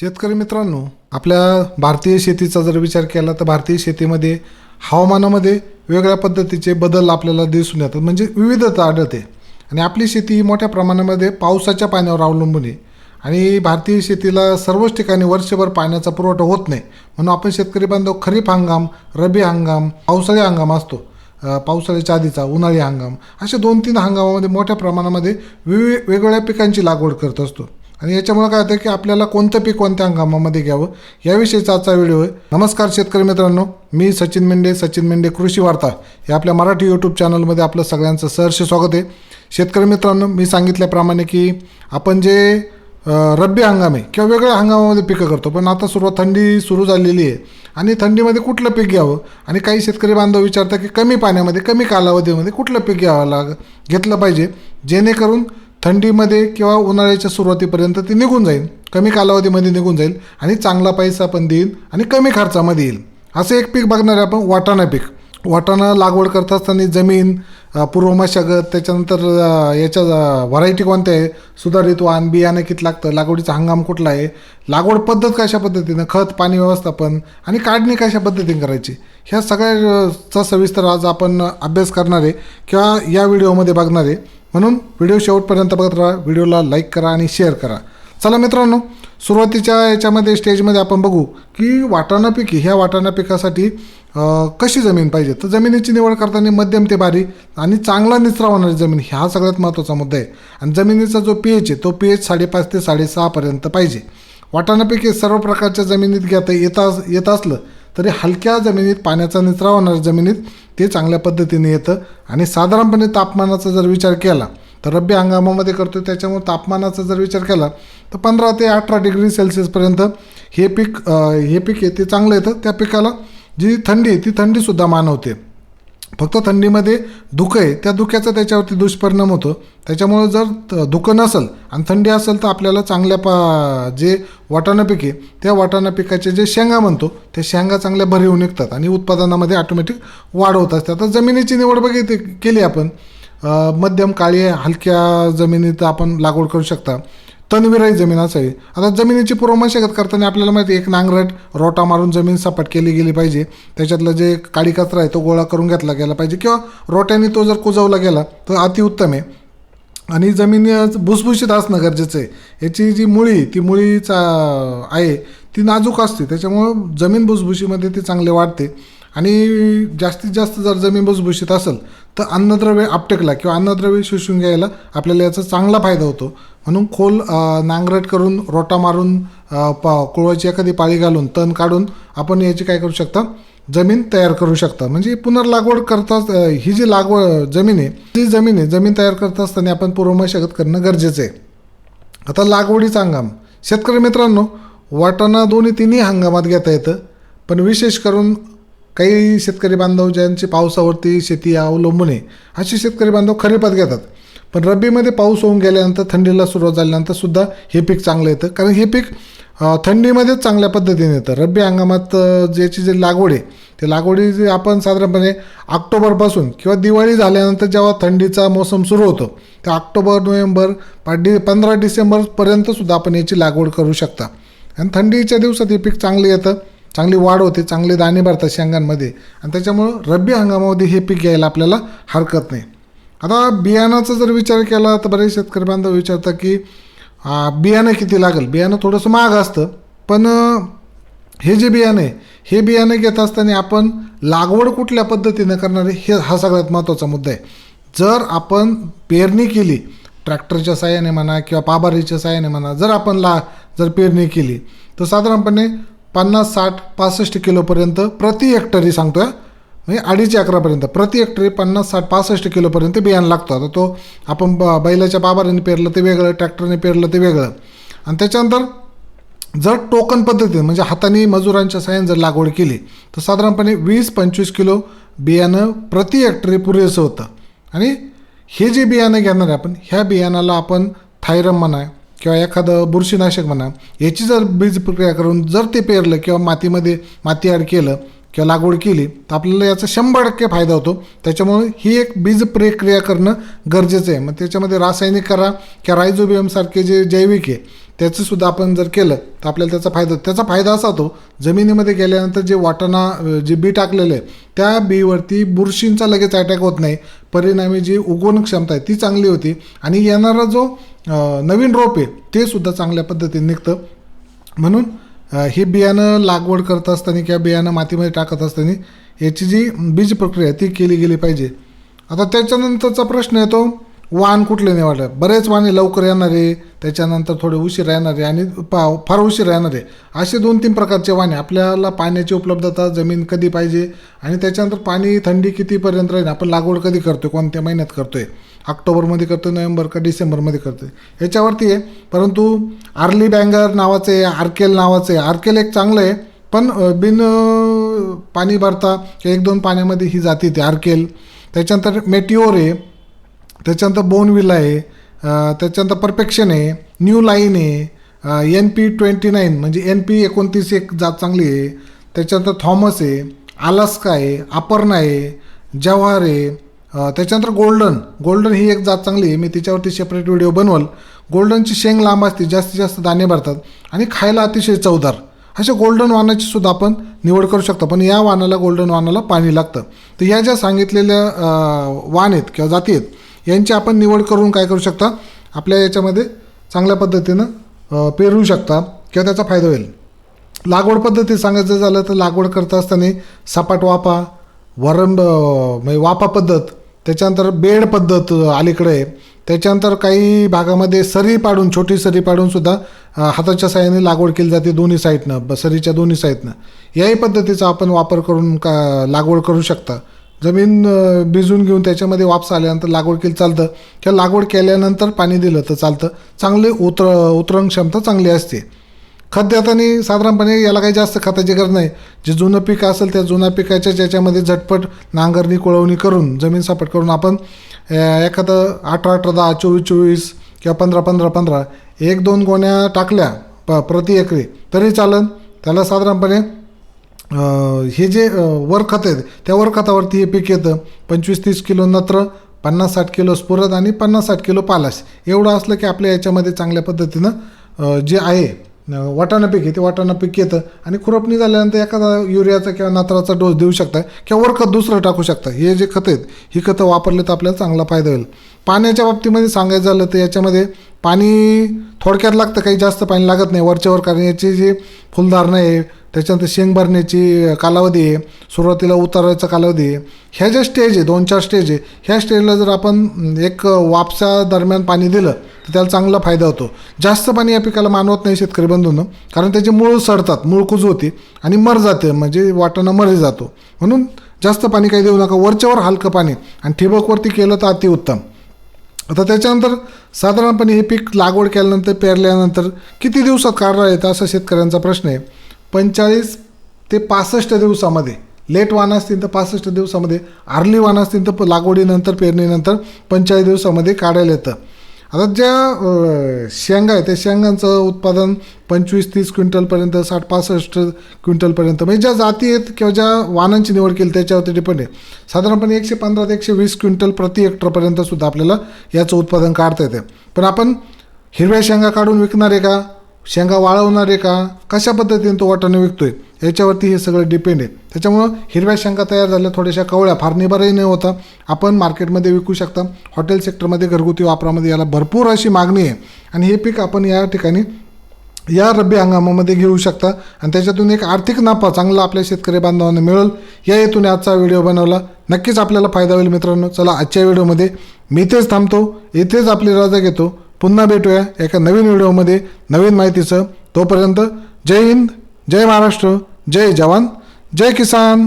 शेतकरी मित्रांनो, आपल्या भारतीय शेतीचा जर विचार केला तर भारतीय शेतीमध्ये हवामानामध्ये वेगळ्या पद्धतीचे बदल आपल्याला दिसून येतात, म्हणजे विविधता आढळते. आणि आपली शेती ही मोठ्या प्रमाणामध्ये पावसाच्या पाण्यावर अवलंबून आहे. आणि भारतीय शेतीला सर्वच ठिकाणी वर्षभर पाण्याचा पुरवठा होत नाही. म्हणून आपण शेतकरी बांधव खरीप हंगाम, रब्बी हंगाम, पावसाळी हंगाम असतो, पावसाळ्याच्या आधीचा उन्हाळी हंगाम, असे 2-3 हंगामामध्ये मोठ्या प्रमाणामध्ये वेगवेगळ्या पिकांची लागवड करत असतो. आणि याच्यामुळे काय होतं की आपल्याला कोणतं पीक कोणत्या हंगामामध्ये घ्यावं याविषयीचा आजचा व्हिडिओ आहे. नमस्कार शेतकरी मित्रांनो, मी सचिन मेंढे कृषी वार्ता या आपल्या मराठी यूट्यूब चॅनलमध्ये आपलं सगळ्यांचं सहर्ष स्वागत आहे. शेतकरी मित्रांनो, मी सांगितल्याप्रमाणे की आपण जे रब्बी हंगाम आहे किंवा वेगळ्या हंगामामध्ये पिकं करतो, पण आता थंडी सुरू झालेली आहे आणि थंडीमध्ये कुठलं पीक घ्यावं. आणि काही शेतकरी बांधव विचारतात की कमी पाण्यामध्ये कमी कालावधीमध्ये कुठलं पीक घेतलं पाहिजे, जेणेकरून थंडीमध्ये किंवा उन्हाळ्याच्या सुरुवातीपर्यंत ती निघून जाईल, कमी कालावधीमध्ये निघून जाईल आणि चांगला पैसा पण देईल आणि कमी खर्चामध्ये येईल. असं एक पीक बघणार आहे आपण, वाटाणा पीक. वाटाणा लागवड करत असताना जमीन, पूर्व मशागत, त्याच्यानंतर याच्या व्हरायटी कोणत्या आहे, सुधारित वाण, बियाणं किती लागतं, लागवडीचा हंगाम कुठला आहे, लागवड पद्धत कशा पद्धतीनं, खत पाणी व्यवस्थापन आणि काढणी कशा पद्धतीने करायची, ह्या सगळ्याचा सविस्तर आज आपण अभ्यास करणार आहे किंवा या व्हिडिओमध्ये बघणार आहे. म्हणून व्हिडिओ शेवटपर्यंत बघत राहा, व्हिडिओला लाईक करा आणि शेअर करा. चला मित्रांनो, सुरुवातीच्या याच्यामध्ये स्टेजमध्ये आपण बघू की वाटाणा पीक, ह्या वाटाणा पिकासाठी कशी जमीन पाहिजे. तर जमिनीची निवड करताना मध्यम ते बारीक आणि चांगला निचरा होणारी जमीन हा सगळ्यात महत्त्वाचा मुद्दा आहे. आणि जमिनीचा जो pH आहे तो pH 5.5 ते 6.5 पाहिजे. वाटाणा पीक हे सर्व प्रकारच्या जमिनीत घेता येत असलं तरी हलक्या जमिनीत, पाण्याचा निचरा होणाऱ्या जमिनीत ते चांगल्या पद्धतीने येतं. आणि साधारणपणे तापमानाचा जर विचार केला तर रब्बी हंगामामध्ये करतो, त्याच्यामुळे तापमानाचा जर विचार केला तर 15 ते 18 डिग्री सेल्सिअसपर्यंत हे पीक आहे ते चांगलं येतं. त्या पिकाला जी थंडी आहे ती थंडीसुद्धा मानवते. फक्त थंडीमध्ये धुकं आहे, त्या धुक्याचा त्याच्यावरती दुष्परिणाम होतो. त्याच्यामुळं जर धुकं नसेल आणि थंडी असेल तर आपल्याला चांगल्या जे वाटाणा पीक आहे त्या वाटाणा पिकाचे जे शेंगा म्हणतो त्या शेंगा चांगल्या भरीव निघतात आणि उत्पादनामध्ये ऑटोमॅटिक वाढ होत असते. आता जमिनीची निवड केली आपण, मध्यम काळी हलक्या जमिनीत आपण लागवड करू शकता. तणविरहित जमीन असावी. आता जमिनीची पूर्व मशागत करताना आपल्याला माहिती आहे, एक नांगरट रोटा मारून जमीन सपाट केली गेली पाहिजे. त्याच्यातलं जे काळी कचरा आहे तो गोळा करून घेतला गेला पाहिजे किंवा रोट्याने तो जर कुजवला गेला तर अतिउत्तम आहे. आणि जमीन भुसभुशीत असणं गरजेचं आहे. याची जी मुळीचा आहे ती नाजूक असते, त्याच्यामुळं जमीन भुसभुशीमध्ये ती चांगले वाढते. आणि जास्तीत जास्त जर जमीन भुसभुशीत असेल तर अन्नद्रव्य आपटेकला किंवा अन्नद्रव्य शोषून घ्यायला आपल्याला याचा चांगला फायदा होतो. म्हणून खोल नांगरट करून, रोटा मारून, कोळवाची एखादी पाळी घालून, तण काढून आपण याची काय करू शकता, जमीन तयार करू शकता. म्हणजे पुनर्लागवड करताच ही जी जमीन तयार करत असताना आपण पूर्व मशागत करणं गरजेचं आहे. आता लागवडीचा हंगाम, शेतकरी मित्रांनो, वाटाणा तिन्ही हंगामात घेता येतं. पण विशेष करून काही शेतकरी बांधव ज्यांची पावसावरती शेती अवलंबून आहे असे शेतकरी बांधव खरीपात घेतात. पण रब्बीमध्ये पाऊस होऊन गेल्यानंतर, थंडीला सुरुवात झाल्यानंतर सुद्धा हे पीक चांगलं येतं, कारण हे पीक थंडीमध्येच चांगल्या पद्धतीने येतं. रब्बी हंगामात ज्याची जी लागवड आहे ते लागवडी जी आपण साधारणपणे ऑक्टोबरपासून किंवा दिवाळी झाल्यानंतर जेव्हा थंडीचा मोसम सुरू होतो त्या ऑक्टोबर, नोव्हेंबर, 15 डिसेंबरपर्यंत सुद्धा आपण याची लागवड करू शकता. आणि थंडीच्या दिवसात हे पीक चांगलं येतं, चांगली वाढ होते, चांगले दाणे भरतात शेंगांमध्ये. आणि त्याच्यामुळं रब्बी हंगामामध्ये हे पीक घ्यायला आपल्याला हरकत नाही. आता बियाणाचा जर विचार केला तर बरेच शेतकरी बांधव विचारतात की बियाणं किती लागेल. बियाणं थोडंसं महाग असतं, पण हे जे बियाणं आहे हे बियाणं घेत असताना आपण लागवड कुठल्या पद्धतीनं करणार आहे हा सगळ्यात महत्त्वाचा मुद्दा आहे. जर आपण पेरणी केली ट्रॅक्टरच्या साहाय्याने म्हणा किंवा पाभारीच्या साहाय्याने म्हणा, जर आपण जर पेरणी केली तर साधारणपणे 50, 60, 65 किलोपर्यंत प्रति हेक्टरी सांगतो आहे, म्हणजे 2.5 एकरापर्यंत प्रति हेक्टरी 50, 60, 65 किलोपर्यंत बियाणं लागतं. आता तो आपण बैलाच्या पाभारीने पेरलं ते वेगळं, ट्रॅक्टरने पेरलं ते वेगळं. आणि त्याच्यानंतर जर टोकन पद्धतीने म्हणजे हाताने मजुरांच्या साहाय्याने जर लागवड केली तर साधारणपणे 20-25 किलो बियाणं प्रति हेक्टरी पुरेसं होतं. आणि हे जे बियाणं घेणार आहे आपण, ह्या बियाणाला आपण थायरम म्हणा किंवा एखादं बुरशीनाशक म्हणा, याची जर बीज प्रक्रिया करून जर ते पेरलं किंवा माती ॲड केलं किंवा लागवड केली तर आपल्याला याचा 100% फायदा होतो. त्याच्यामुळे ही एक बीज प्रक्रिया करणं गरजेचं आहे. मग त्याच्यामध्ये रासायनिक करा किंवा रायझोबियमसारखे जे जैविक आहे त्याचंसुद्धा आपण जर केलं तर आपल्याला त्याचा फायदा होतो. त्याचा फायदा असा होतो, जमिनीमध्ये गेल्यानंतर जे वाटाणा जे बी टाकलेलं आहे त्या बीवरती बुरशींचा लगेच अटॅक होत नाही. परिणामी जी उगवण क्षमता आहे ती चांगली होती आणि येणारा जो नवीन रोप आहे ते सुद्धा चांगल्या पद्धतीने निघतं. म्हणून हे बियाणं लागवड करत असताना किंवा बियाणं मातीमध्ये टाकत असताना याची जी बीज प्रक्रिया ती केली गेली पाहिजे. आता त्याच्यानंतरचा प्रश्न येतो वाण कुठले निवडलं. बरेच वाणे लवकर येणारे, त्याच्यानंतर थोडे उशीर येणारे आणि फार उशीर येणारे असे 2-3 प्रकारचे वाणे. आपल्याला पाण्याची उपलब्धता, जमीन कधी पाहिजे आणि त्याच्यानंतर पाणी थंडी कितीपर्यंत राहील, आपण लागवड कधी करतोय, कोणत्या महिन्यात करतोय, ऑक्टोबरमध्ये करतोय, नोव्हेंबर का डिसेंबरमध्ये करतोय याच्यावरती आहे. परंतु आर्ली बँगर नावाचं आहे, आर्केल नावाचं आहे. आर्केल एक चांगलं आहे पण बिन पाणी भरता 1-2 पाण्यामध्ये ही जाती ते आर्केल. त्याच्यानंतर मेटिओर आहे, त्याच्यानंतर बोनविला आहे, त्याच्यानंतर परफेक्शन आहे, न्यू लाईन आहे, NP29 म्हणजे NP29 एक जात चांगली आहे. त्याच्यानंतर थॉमस आहे, आलास्का आहे, अपर्णा आहे, जवाहर आहे. त्याच्यानंतर गोल्डन ही एक जात चांगली आहे. मी तिच्यावरती सेपरेट व्हिडिओ बनवल. गोल्डनची शेंग लांब असते, जास्तीत जास्त दाणे भरतात आणि खायला अतिशय चवदार. अशा गोल्डन वाणाची सुद्धा आपण निवड करू शकतो. पण या वाणाला, गोल्डन वाणाला पाणी लागतं. तर या ज्या सांगितलेल्या वाण आहेत किंवा जाती आहेत यांची आपण निवड करून काय करू शकता, आपल्या याच्यामध्ये चांगल्या पद्धतीनं पेरू शकता किंवा त्याचा फायदा होईल. लागवड पद्धती सांगायचं झालं तर लागवड करत असताना सपाट वाफा, म्हणजे वाफा पद्धत, त्याच्यानंतर बेड पद्धत अलीकडे आहे. त्याच्यानंतर काही भागामध्ये सरी पाडून, छोटी सरी पाडून सुद्धा हाताच्या साहाय्याने लागवड केली जाते दोन्ही साईडनं, सरीच्या दोन्ही साईडनं. याही पद्धतीचा आपण वापर करून लागवड करू शकता. जमीन भिजून घेऊन त्याच्यामध्ये वापस आल्यानंतर लागवड केली चालतं किंवा लागवड केल्यानंतर पाणी दिलं तर चालतं. चांगले उतरण क्षमता चांगली असते. खत देताना साधारणपणे याला काही जास्त खताची गरज नाही. जे जुनं पीक असेल त्या जुन्या पिकाच्या ज्याच्यामध्ये झटपट नांगरणी कोळवणी करून जमीन सपाट करून आपण एखादं 18-18, 10, 24-24 किंवा 15-15-15 1-2 गोण्या टाकल्या प्रति एकरी तरी चालेल. त्याला साधारणपणे हे जे वर खत आहेत त्या वर खतावरती हे पीक येतं. 25-30 किलो नत्र, 50-60 किलो स्फुरद आणि 50-60 किलो पालाश एवढं असलं की आपल्या याच्यामध्ये चांगल्या पद्धतीनं जे आहे वाटाणा पीक आहे ते वाटाणा पीक येतं. आणि खुरपणी झाल्यानंतर एखादा युरियाचा किंवा नत्राचा डोस देऊ शकता किंवा वर खत दुसरं टाकू शकता. हे जे खतं आहेत ही खतं वापरले तर आपल्याला चांगला फायदा होईल. पाण्याच्या बाबतीमध्ये सांगायचं झालं तर याच्यामध्ये पाणी थोडक्यात लागतं, काही जास्त पाणी लागत नाही वरच्यावर, कारण याची जी फुलधारणा आहे, त्याच्यानंतर शेंग भरण्याची कालावधी आहे, सुरुवातीला उतारायचा कालावधी आहे. ह्या ज्या स्टेज आहे, 2-4 स्टेज आहे, ह्या स्टेजला जर आपण एक वापसा दरम्यान पाणी दिलं तर त्याला चांगला फायदा होतो. जास्त पाणी या पिकाला मानवत नाही शेतकरी बंधूंनो, कारण त्याची मूळ सडतात, मूळ कुज होती आणि मर जाते, म्हणजे वाटाणा मरी जातो. म्हणून जास्त पाणी काही देऊ नका, वरच्यावर हलकं पाणी आणि ठिबकवरती केलं तर अतिउत्तम. आता त्याच्यानंतर साधारणपणे हे पीक लागवड केल्यानंतर, पेरल्यानंतर किती दिवसात काढता येतं असा शेतकऱ्यांचा प्रश्न आहे. 45 ते 65 दिवसामध्ये, लेट वाण असतील तर 65 दिवसामध्ये, आर्ली वाण असतील तर लागवडीनंतर, पेरणीनंतर 45 दिवसामध्ये काढायला येतं. आता ज्या शेंगा आहे त्या शेंगांचं उत्पादन 25-30 क्विंटलपर्यंत, 60-65 क्विंटलपर्यंत, म्हणजे ज्या जाती आहेत किंवा ज्या वाणांची निवड केली त्याच्यावरती डिपेंड आहे. साधारणपणे 115 ते 120 क्विंटल प्रति हेक्टरपर्यंत सुद्धा आपल्याला याचं उत्पादन काढता येते. पण आपण हिरव्या शेंगा काढून विकणार आहे का, शेंगा वाळवणार आहे का, कशा पद्धतीने तो वाटाणा विकतोय याच्यावरती हे सगळं डिपेंड आहे. त्याच्यामुळं हिरव्या शेंगा तयार झाल्या, थोड्याशा कवळ्या, फार निबारही न होता आपण मार्केटमध्ये विकू शकता. हॉटेल सेक्टरमध्ये, घरगुती वापरामध्ये याला भरपूर अशी मागणी आहे आणि हे पीक आपण या ठिकाणी या रब्बी हंगामामध्ये घेऊ शकता आणि त्याच्यातून एक आर्थिक नफा चांगला आपल्या शेतकरी बांधवांना मिळेल. या हेतूने आजचा व्हिडिओ बनवला. नक्कीच आपल्याला फायदा होईल मित्रांनो. चला, आजच्या व्हिडिओमध्ये मी इथेच थांबतो, इथेच आपली रजा घेतो. पुन्हा भेटूया एका नवीन व्हिडिओमध्ये नवीन माहितीचं. तोपर्यंत जय हिंद, जय महाराष्ट्र, जय जवान, जय किसान.